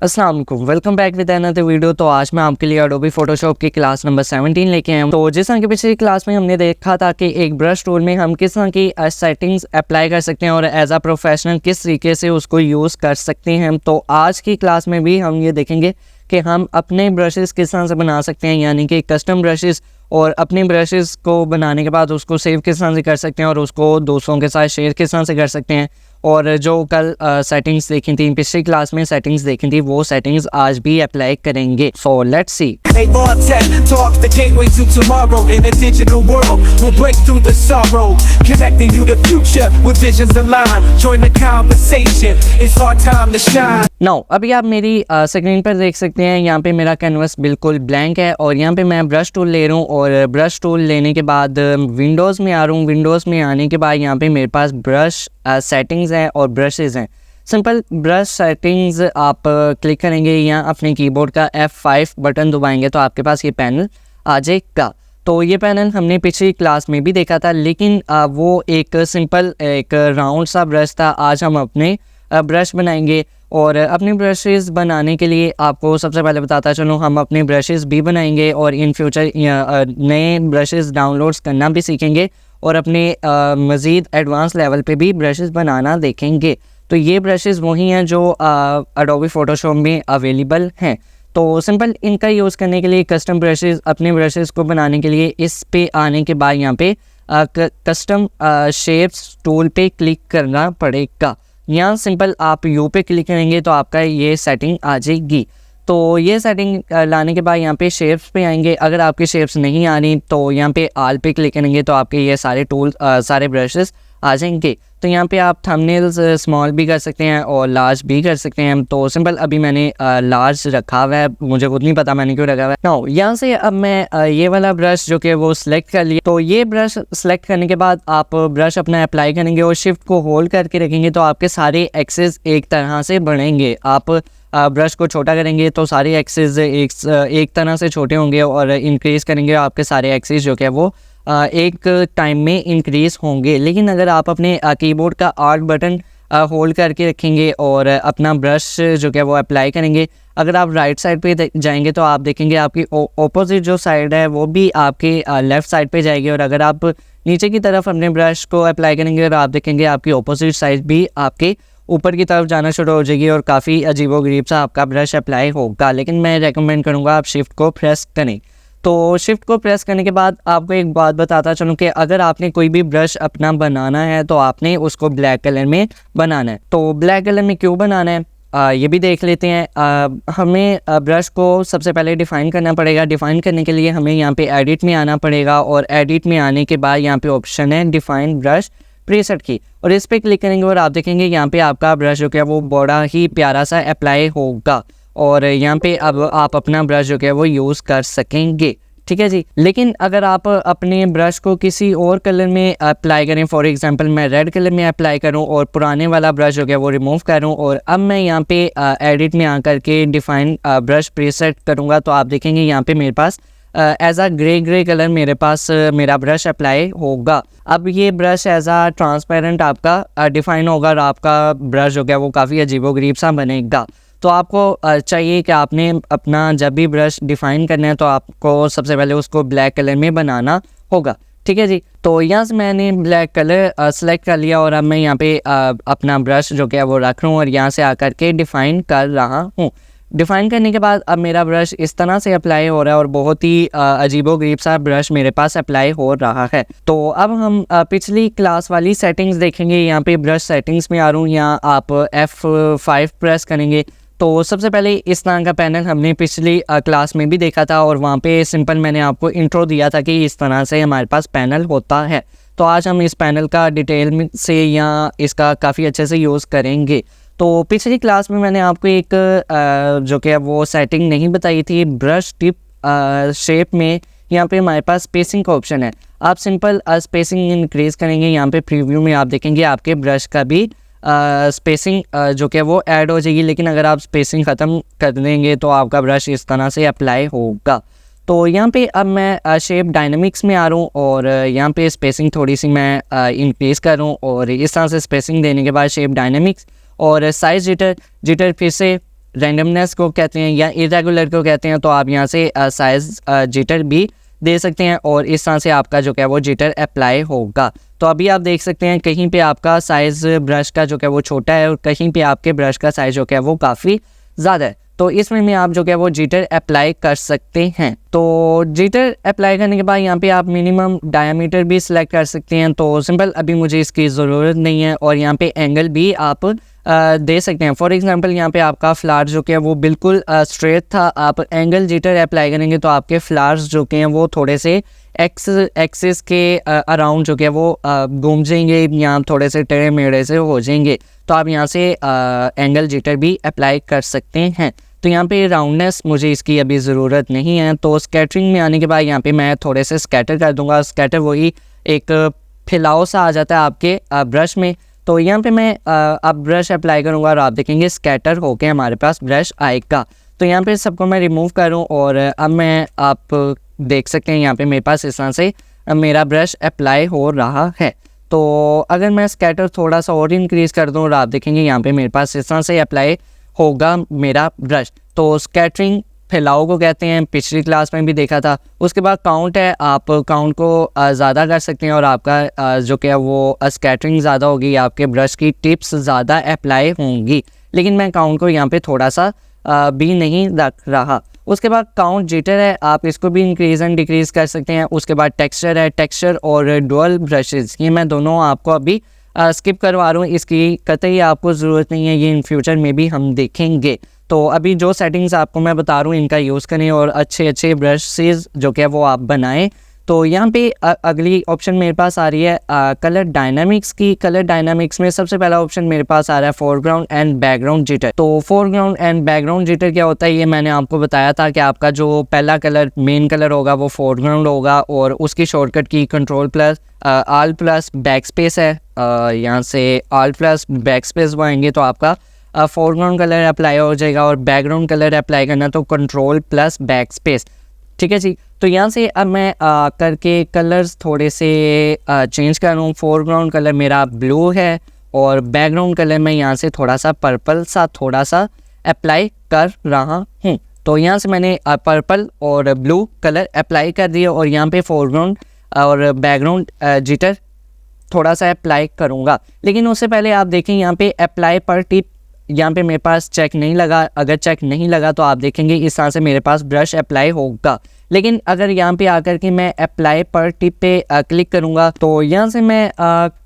अस्सलाम वालेकुम, welcome back with another video. तो आज मैं आपके लिए एडोबी फोटोशॉप की क्लास नंबर 17 लेके आया हूँ। तो जिस तरह की पिछली क्लास में हमने देखा था कि एक ब्रश टूल में हम किस तरह की सेटिंग्स अप्लाई कर सकते हैं और एज अ प्रोफेशनल किस तरीके से उसको यूज़ कर सकते हैं। तो आज की क्लास में भी हम ये देखेंगे कि हम अपने ब्रशेस किस तरह से बना सकते हैं, यानी कि कस्टम ब्रशेस, और अपने ब्रशेस को बनाने के बाद उसको सेव किस तरह से कर सकते हैं और उसको दोस्तों के साथ शेयर किस तरह से कर सकते हैं। और जो कल सेटिंग्स देखी थी, पिछली क्लास में सेटिंग्स देखी थी, वो सेटिंग्स आज भी अप्लाई करेंगे। So let's see. Talk the gateway to tomorrow in a digital world. We'll break through the sorrow, connecting you to future with visions aligned. Join the conversation. It's our time to shine. Now अभी आप मेरी screen पर देख सकते हैं, यहाँ पे मेरा कैनवस बिल्कुल ब्लैंक है और यहाँ पे मैं ब्रश टूल ले रहा हूँ और ब्रश टूल लेने के बाद विंडोज़ में आ रहा हूँ। विंडोज़ में आने के बाद यहाँ पे मेरे पास ब्रश सेटिंग्स हैं और ब्रशेज़ हैं। सिंपल ब्रश सेटिंग्स आप क्लिक करेंगे या अपने कीबोर्ड का F5 बटन दबाएंगे तो आपके पास ये पैनल आ जाएगा। तो ये पैनल हमने पिछली क्लास में भी देखा था, लेकिन वो एक सिंपल एक राउंड सा ब्रश था। आज हम अपने ब्रश बनाएंगे और अपने ब्रशेस बनाने के लिए आपको सबसे पहले बताता चलूँ, हम अपने ब्रशेस भी बनाएंगे और इन फ्यूचर नए ब्रशेस डाउनलोड्स करना भी सीखेंगे और अपने मज़ीद एडवांस लेवल पे भी ब्रशेस बनाना देखेंगे। तो ये ब्रशेस वही हैं जो एडोबी फोटोशॉप में अवेलेबल हैं। तो सिंपल इनका यूज़ करने के लिए कस्टम ब्रशेस, अपने ब्रशेस को बनाने के लिए इस पे आने के बाद यहाँ पे कस्टम शेप्स टूल पे क्लिक करना पड़ेगा। यहाँ सिंपल आप यू पे क्लिक करेंगे तो आपका ये सेटिंग आ जाएगी। तो ये सेटिंग लाने के बाद यहाँ पे शेप्स पे आएंगे। अगर आपके शेप्स नहीं आ रही तो यहाँ पे आल पे क्लिक करेंगे तो आपके ये सारे टूल सारे ब्रशेस आ जाएंगे। तो यहाँ पे आप थंबनेल्स स्मॉल भी कर सकते हैं और लार्ज भी कर सकते हैं। तो सिंपल अभी मैंने लार्ज रखा हुआ है, मुझे खुद नहीं पता मैंने क्यों रखा हुआ है। नाउ यहाँ से अब मैं ये वाला ब्रश जो कि वो सिलेक्ट कर लिया। तो ये ब्रश सेलेक्ट करने के बाद आप ब्रश अपना अप्लाई करेंगे और शिफ्ट को होल्ड करके रखेंगे तो आपके सारे एक्सेस एक तरह से बढ़ेंगे। आप ब्रश को छोटा करेंगे तो सारे एक्सेस एक तरह से छोटे होंगे और इंक्रीज़ करेंगे आपके सारे एक्सेस जो कि वो एक टाइम में इंक्रीज़ होंगे। लेकिन अगर आप अपने कीबोर्ड का आर्ट बटन होल्ड करके रखेंगे और अपना ब्रश जो कि वो अप्लाई करेंगे, अगर आप राइट साइड पे जाएंगे तो आप देखेंगे आपकी ऑपोजिट जो साइड है वो भी आपके लेफ़्ट साइड पे जाएगी। और अगर आप नीचे की तरफ अपने ब्रश को अप्लाई करेंगे और आप देखेंगे आपकी ऑपोजिट साइड भी आपके ऊपर की तरफ जाना शुरू हो जाएगी और काफ़ी अजीबोगरीब सा आपका ब्रश अप्लाई होगा। लेकिन मैं रेकमेंड करूँगा आप शिफ्ट को प्रेस करें। तो शिफ्ट को प्रेस करने के बाद आपको एक बात बताता चलूँ कि अगर आपने कोई भी ब्रश अपना बनाना है तो आपने उसको ब्लैक कलर में बनाना है। तो ब्लैक कलर में क्यों बनाना है ये भी देख लेते हैं। हमें ब्रश को सबसे पहले डिफ़ाइन करना पड़ेगा। डिफ़ाइन करने के लिए हमें यहाँ पे एडिट में आना पड़ेगा और एडिट में आने के बाद यहाँ पे ऑप्शन है डिफ़ाइन ब्रश प्रीसेट की, और इस पर क्लिक करेंगे और आप देखेंगे यहाँ पे आपका ब्रश जो है वो बड़ा ही प्यारा सा अप्लाई होगा और यहाँ पे अब आप अपना ब्रश जो है वो यूज़ कर सकेंगे। ठीक है जी। लेकिन अगर आप अपने ब्रश को किसी और कलर में अप्लाई करें, फॉर एग्जांपल मैं रेड कलर में अप्लाई करूं और पुराने वाला ब्रश जो है वो रिमूव करूं और अब मैं यहाँ पे एडिट में आकर के डिफ़ाइन ब्रश प्रीसेट करूँगा तो आप देखेंगे यहाँ पे मेरे पास एज आ ग्रे कलर मेरे पास मेरा ब्रश अप्लाई होगा। अब ये ब्रश एज आ ट्रांसपेरेंट आपका डिफ़ाइन होगा और आपका ब्रश जो है वो काफ़ी अजीबोगरीब सा बनेगा। तो आपको चाहिए कि आपने अपना जब भी ब्रश डिफ़ाइन करना है तो आपको सबसे पहले उसको ब्लैक कलर में बनाना होगा। ठीक है जी। तो यहाँ से मैंने ब्लैक कलर सेलेक्ट कर लिया और अब मैं यहाँ पे अपना ब्रश जो है वो रख रहा हूँ और यहाँ से आकर के डिफ़ाइन कर रहा हूँ। डिफ़ाइन करने के बाद अब मेरा ब्रश इस तरह से अप्लाई हो रहा है और बहुत ही अजीबोगरीब सा ब्रश मेरे पास अप्लाई हो रहा है। तो अब हम पिछली क्लास वाली सेटिंग्स देखेंगे। यहाँ पे ब्रश सेटिंग्स में आ रहा हूँ, यहाँ आप F5 प्रेस करेंगे तो सबसे पहले इस तरह का पैनल हमने पिछली क्लास में भी देखा था और वहाँ पे सिंपल मैंने आपको इंट्रो दिया था कि इस तरह से हमारे पास पैनल होता है। तो आज हम इस पैनल का डिटेल में से या इसका काफ़ी अच्छे से यूज़ करेंगे। तो पिछली क्लास में मैंने आपको एक जो कि वो सेटिंग नहीं बताई थी, ब्रश टिप शेप में यहाँ पे हमारे पास स्पेसिंग का ऑप्शन है। आप सिंपल स्पेसिंग इंक्रीज़ करेंगे, यहाँ पे प्रीव्यू में आप देखेंगे आपके ब्रश का भी स्पेसिंग जो कि वो ऐड हो जाएगी। लेकिन अगर आप स्पेसिंग ख़त्म कर देंगे तो आपका ब्रश इस तरह से अप्लाई होगा। तो यहाँ पे अब मैं शेप डायनामिक्स में आ रहा हूँ और यहाँ पे स्पेसिंग थोड़ी सी मैं इंक्रीज़ कर रहा हूँ और इस तरह से स्पेसिंग देने के बाद शेप डायनामिक्स और साइज़ जिटर फिर से रैंडमनेस को कहते हैं या इरेगुलर को कहते हैं, तो आप यहाँ से साइज़ जिटर भी दे सकते हैं और इस तरह से आपका जो क्या वो जिटर अप्लाई होगा। तो अभी आप देख सकते हैं कहीं पे आपका साइज़ ब्रश का जो क्या वो छोटा है और कहीं पे आपके ब्रश का साइज़ जो क्या वो काफ़ी ज़्यादा है। तो इसमें में आप जो क्या वो जिटर अप्लाई कर सकते हैं। तो जिटर अप्लाई करने के बाद यहाँ पे आप मिनिमम डायमीटर भी सिलेक्ट कर सकते हैं। तो सिंपल अभी मुझे इसकी ज़रूरत नहीं है और यहाँ पे एंगल भी आप दे सकते हैं। फॉर एग्जांपल यहाँ पे आपका फ्लावर जो कि है वो बिल्कुल स्ट्रेट था, आप एंगल जिटर अप्लाई करेंगे तो आपके फ्लावर्स जो कि हैं वो थोड़े से एक्सिस के अराउंड जो कि है वो घूम जाएंगे, यहाँ थोड़े से टेढ़े मेढ़े से हो जाएंगे। तो आप यहाँ से एंगल जिटर भी अप्लाई कर सकते हैं। तो यहाँ पे राउंडनेस मुझे इसकी अभी ज़रूरत नहीं है। तो स्कैटरिंग में आने के बाद यहाँ पे मैं थोड़े से स्कैटर कर दूँगा। स्कैटर वही एक फैलाव सा आ जाता है आपके ब्रश में। तो यहाँ पे मैं अब ब्रश अप्लाई करूँगा और आप देखेंगे स्कैटर होके हमारे पास ब्रश आएगा। तो यहाँ पे सबको मैं रिमूव करूँ और अब मैं आप देख सकते हैं यहाँ पे मेरे पास इस तरह से मेरा ब्रश अप्लाई हो रहा है। तो अगर मैं स्कैटर थोड़ा सा और इंक्रीज़ कर दूँ और आप देखेंगे यहाँ पे मेरे पास इस तरह से अप्लाई होगा मेरा ब्रश। तो स्कैटरिंग फैलाव को कहते हैं, पिछली क्लास में भी देखा था। उसके बाद काउंट है, आप काउंट को ज़्यादा कर सकते हैं और आपका जो क्या वो स्कैटरिंग ज़्यादा होगी, आपके ब्रश की टिप्स ज़्यादा अप्लाई होंगी। लेकिन मैं काउंट को यहाँ पे थोड़ा सा भी नहीं रख रहा। उसके बाद काउंट जिटर है, आप इसको भी इंक्रीज़ एंड डिक्रीज़ कर सकते हैं। उसके बाद टेक्सचर है, टेक्सचर और डुअल ब्रशेज़, ये मैं दोनों आपको अभी स्किप करवा रहा हूँ, इसकी कतई आपको ज़रूरत नहीं है, ये इन फ्यूचर में भी हम देखेंगे। तो अभी जो सेटिंग्स आपको मैं बता रहा हूँ इनका यूज़ करें और अच्छे अच्छे ब्रशेज़ जो कि वो आप बनाएं। तो यहाँ पे अगली ऑप्शन मेरे पास आ रही है कलर डायनामिक्स की। कलर डायनामिक्स में सबसे पहला ऑप्शन मेरे पास आ रहा है फोरग्राउंड एंड बैकग्राउंड जिटर। तो फोरग्राउंड एंड बैकग्राउंड जिटर क्या होता है, ये मैंने आपको बताया था कि आपका जो पहला कलर मेन कलर होगा वो फोरग्राउंड होगा और उसकी शॉर्टकट की control plus alt plus back space है। यहाँ से आल्ट प्लस बैक स्पेस आएंगे तो आपका फोरग्राउंड कलर अप्लाई हो जाएगा और बैकग्राउंड कलर अप्लाई करना तो कंट्रोल प्लस बैक स्पेस। ठीक है जी। तो यहाँ से अब मैं करके कलर्स थोड़े से चेंज कर रहा हूँ। फोरग्राउंड कलर मेरा ब्लू है और बैकग्राउंड कलर मैं यहाँ से थोड़ा सा पर्पल सा थोड़ा सा अप्लाई कर रहा हूँ। तो यहाँ से मैंने पर्पल और ब्लू कलर अप्लाई कर दिया और यहाँ पे फोरग्राउंड और बैकग्राउंड जिटर थोड़ा सा अप्लाई करूँगा। लेकिन उससे पहले आप देखें यहाँ पे अप्लाई पर टिप, यहाँ पे मेरे पास चेक नहीं लगा। अगर चेक नहीं लगा तो आप देखेंगे इस तरह से मेरे पास ब्रश अप्लाई होगा। लेकिन अगर यहाँ पे आकर के मैं अप्लाई पर टिप पे क्लिक करूँगा तो यहाँ से मैं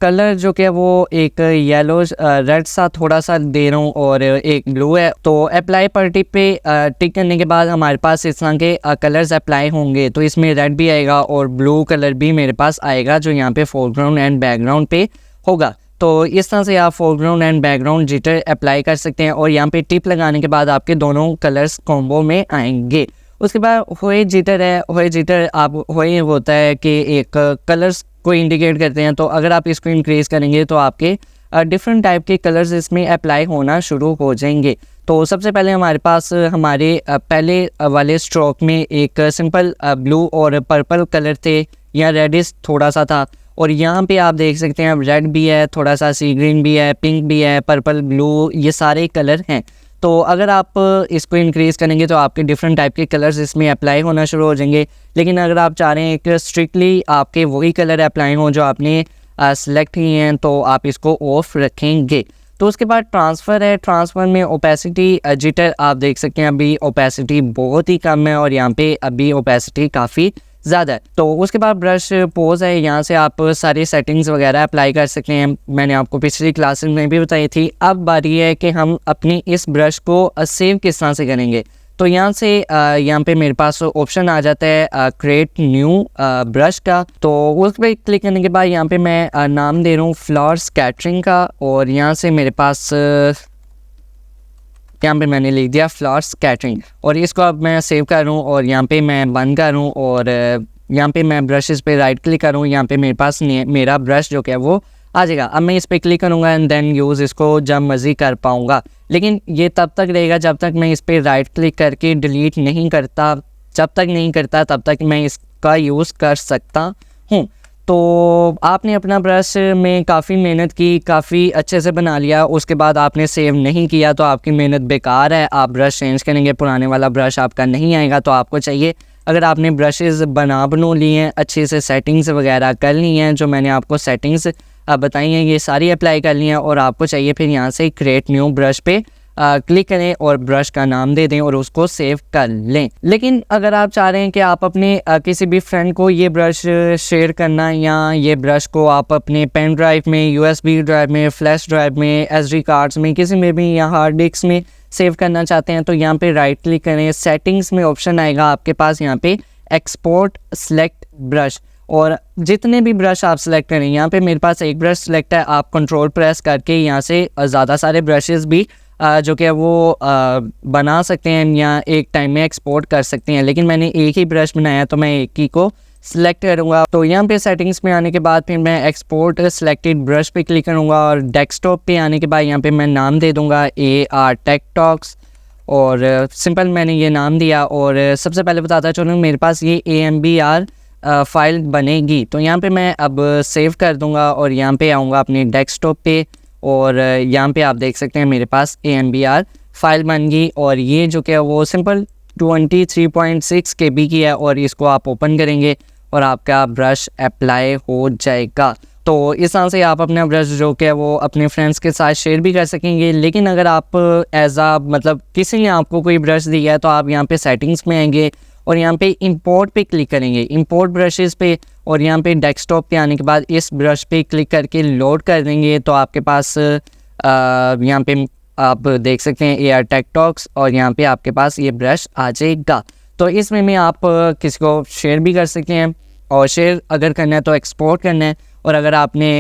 कलर जो कि वो एक येलो रेड सा थोड़ा सा दे रहा हूँ और एक ब्लू है। तो अप्लाई पर टिप पे टिक करने के बाद हमारे पास इस तरह के कलर्स अप्लाई होंगे। तो इसमें रेड भी आएगा और ब्लू कलर भी मेरे पास आएगा जो यहाँ पे फोरग्राउंड एंड बैकग्राउंड पे होगा। तो इस तरह से आप foreground and background jitter apply कर सकते हैं और यहाँ पे टिप लगाने के बाद आपके दोनों कलर्स कॉम्बो में आएंगे। उसके बाद होए जिटर है। होए जिटर आप होए होता है कि एक कलर्स को इंडिकेट करते हैं। तो अगर आप इसको इंक्रीज़ करेंगे तो आपके डिफरेंट टाइप के कलर्स इसमें अप्लाई होना शुरू हो जाएंगे। तो सबसे पहले हमारे पास हमारे पहले वाले स्ट्रोक में एक सिंपल ब्लू और पर्पल कलर थे या रेडिश थोड़ा सा था और यहाँ पे आप देख सकते हैं रेड भी है, थोड़ा सा सी ग्रीन भी है, पिंक भी है, पर्पल, ब्लू, ये सारे कलर हैं। तो अगर आप इसको इंक्रीज़ करेंगे तो आपके डिफरेंट टाइप के कलर्स इसमें अप्लाई होना शुरू हो जाएंगे। लेकिन अगर आप चाह रहे हैं कि स्ट्रिक्टली आपके वही कलर अप्लाई हों जो आपने सेलेक्ट किए हैं तो आप इसको ऑफ रखेंगे। तो उसके बाद ट्रांसफ़र है। ट्रांसफ़र में ओपेसिटी जिटर आप देख सकते हैं अभी ओपेसिटी बहुत ही कम है और यहाँ पे अभी ओपेसिटी काफ़ी ज़्यादा है। तो उसके बाद ब्रश पोज है, यहाँ से आप सारी सेटिंग्स वगैरह अप्लाई कर सकते हैं। मैंने आपको पिछली क्लासेस में भी बताई थी। अब बारी है कि हम अपनी इस ब्रश को सेव किस तरह से करेंगे। तो यहाँ से यहाँ पे मेरे पास ऑप्शन आ जाता है क्रिएट न्यू ब्रश का। तो उस पर क्लिक करने के बाद यहाँ पे मैं नाम दे रहा हूँ फ्लावर स्कैटरिंग का और यहाँ से मेरे पास यहाँ पे मैंने लिख दिया फ्लावर स्कैटरिंग और इसको अब मैं सेव कर रहा हूँ और यहाँ पे मैं बंद कर रहा हूँ और यहाँ पे मैं ब्रशेस पे राइट क्लिक करूँ। यहाँ पे मेरे पास मेरा ब्रश जो क्या वो आ जाएगा। अब मैं इस पर क्लिक करूँगा एंड देन यूज़ इसको जब मर्जी कर पाऊँगा। लेकिन ये तब तक रहेगा जब तक मैं इस पर राइट क्लिक करके डिलीट नहीं करता। जब तक नहीं करता तब तक मैं इसका यूज़ कर सकता हूँ। तो आपने अपना ब्रश में काफ़ी मेहनत की, काफ़ी अच्छे से बना लिया, उसके बाद आपने सेव नहीं किया तो आपकी मेहनत बेकार है। आप ब्रश चेंज करेंगे, पुराने वाला ब्रश आपका नहीं आएगा। तो आपको चाहिए, अगर आपने ब्रशेज़ बनू लिए हैं, अच्छे से सेटिंग्स वगैरह कर ली हैं, जो मैंने आपको सेटिंग्स बताई हैं, ये सारी अप्लाई कर ली हैं, और आपको चाहिए फिर यहाँ से क्रिएट न्यू ब्रश पे क्लिक करें और ब्रश का नाम दे दें और उसको सेव कर लें। लेकिन अगर आप चाह रहे हैं कि आप अपने किसी भी फ्रेंड को ये ब्रश शेयर करना, या ये ब्रश को आप अपने पेन ड्राइव में, यूएसबी ड्राइव में, फ्लैश ड्राइव में, एसडी कार्ड्स में, किसी में भी, या हार्ड डिस्क में सेव करना चाहते हैं, तो यहाँ पे राइट क्लिक करें, सेटिंग्स में ऑप्शन आएगा आपके पास, यहाँ पे एक्सपोर्ट सेलेक्ट ब्रश, और जितने भी ब्रश आप सेलेक्ट करें, यहाँ पे मेरे पास एक ब्रश सेलेक्ट है, आप कंट्रोल प्रेस करके यहाँ से ज़्यादा सारे ब्रशेज़ भी जो कि वो बना सकते हैं या एक टाइम में एक्सपोर्ट कर सकते हैं। लेकिन मैंने एक ही ब्रश बनाया तो मैं एक ही को सिलेक्ट करूँगा। तो यहाँ पे सेटिंग्स में आने के बाद फिर मैं एक्सपोर्ट सेलेक्टेड ब्रश पे क्लिक करूँगा, और डेस्कटॉप पे आने के बाद यहाँ पे मैं नाम दे दूँगा AR टेक टॉक्स, और सिंपल मैंने ये नाम दिया। और सबसे पहले बताता चलूँ, मेरे पास ये AMBR फाइल बनेगी, तो यहाँ पे मैं अब सेव कर दूँगा और यहाँ पे आऊँगा अपने डेस्कटॉप पे, और यहाँ पे आप देख सकते हैं मेरे पास AMBR फाइल बन गई, और ये जो कि वो सिंपल 23.6 KB की है, और इसको आप ओपन करेंगे और आपका ब्रश अप्लाई हो जाएगा। तो इस तरह से आप अपना ब्रश जो कि वो अपने फ्रेंड्स के साथ शेयर भी कर सकेंगे। लेकिन अगर आप मतलब किसी ने आपको कोई ब्रश दिया है, तो आप यहाँ पे सेटिंग्स में आएंगे और यहाँ पे इंपोर्ट पे क्लिक करेंगे, इंपोर्ट ब्रशेस पे, और यहाँ पे डेस्कटॉप पे आने के बाद इस ब्रश पे क्लिक करके लोड कर देंगे, तो आपके पास यहाँ पे आप देख सकते हैं AR टेक टॉक्स, और यहाँ पे आपके पास ये ब्रश आ जाएगा। तो इसमें में आप किसी को शेयर भी कर सकते हैं, और शेयर अगर करना है तो एक्सपोर्ट करना है, और अगर आपने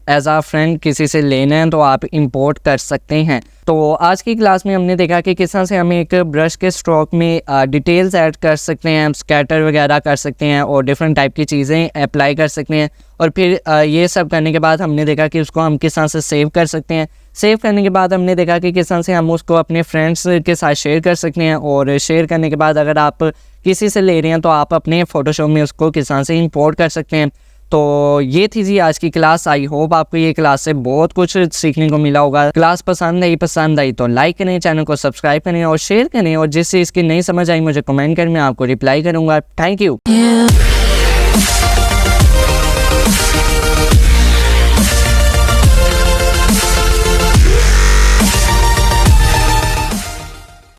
एज आ फ्रेंड किसी से लेना है तो आप इंपोर्ट कर सकते हैं। तो आज की क्लास में हमने देखा कि किस तरह से हम एक ब्रश के स्ट्रोक में डिटेल्स ऐड कर सकते हैं, स्कैटर वगैरह कर सकते हैं, और डिफरेंट टाइप की चीज़ें अप्लाई कर सकते हैं। और फिर ये सब करने के बाद हमने देखा कि उसको हम किस तरह से सेव कर सकते हैं। सेव करने के बाद हमने देखा कि किस तरह से हम उसको अपने फ्रेंड्स के साथ शेयर कर सकते हैं, और शेयर करने के बाद अगर आप किसी से ले रहे हैं तो आप अपने फ़ोटोशॉप में उसको किस तरह से इंपोर्ट कर सकते हैं। तो ये थी जी आज की क्लास। आई होप आपको ये क्लास से बहुत कुछ सीखने को मिला होगा। क्लास पसंद आई तो लाइक करें, चैनल को सब्सक्राइब करें और शेयर करें, और जिस चीज़ की नहीं समझ आई मुझे कमेंट करें, मैं आपको रिप्लाई करूँगा। Thank you.